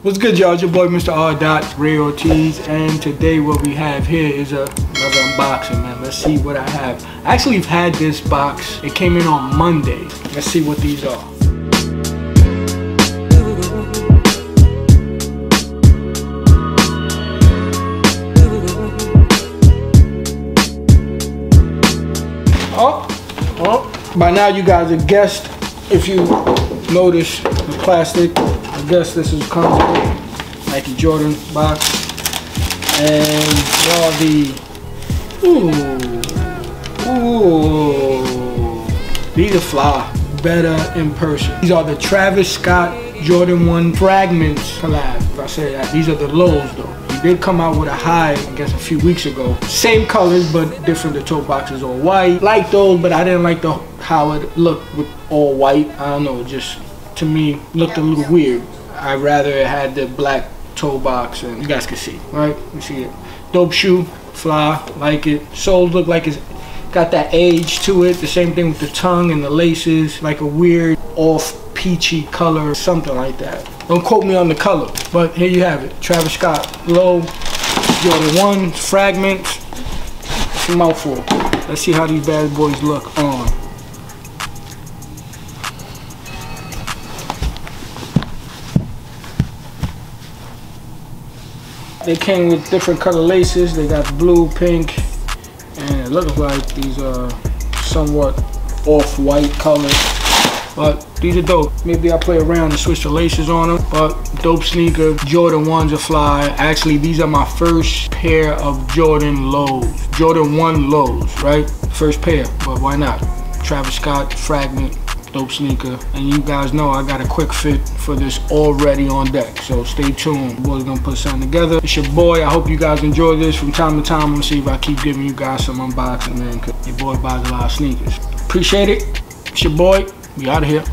What's good, y'all? It's your boy Mr. R. Ray Ortiz, and today what we have here is another unboxing, man. Let's see what I have. I actually have had this box. It came in on Monday. Let's see what these are. Oh, by now you guys have guessed. If you notice the plastic, I guess this is comes with like a Jordan box, and all the these are fly, better in person. These are the Travis Scott Jordan 1 Fragments collab. If I say that, these are the lows though. He did come out with a high, I guess, a few weeks ago. Same colors but different. The toe box is all white. Like those, but I didn't like how it looked with all white. I don't know, just to me looked a little weird. I'd rather it had the black toe box, and you guys can see, right? You see it. Dope shoe, fly, like it. Soles look like it's got that age to it. The same thing with the tongue and the laces, like a weird off peachy color, something like that. Don't quote me on the color, but here you have it. Travis Scott low, Jordan 1 Fragment. It's a mouthful. Let's see how these bad boys look on. They came with different color laces. They got blue, pink, and it looks like these are somewhat off-white colors. But these are dope. Maybe I'll play around and switch the laces on them. But dope sneaker. Jordan 1s are fly. Actually, these are my first pair of Jordan lows. Jordan 1 lows, right? First pair, but why not? Travis Scott Fragment. Dope sneaker, and you guys know I got a quick fit for this already on deck, so stay tuned. The boy's gonna put something together. It's your boy. I hope you guys enjoy this. From time to time, I'm gonna see if I keep giving you guys some unboxing, man, cause your boy buys a lot of sneakers. Appreciate it. It's your boy. We out of here.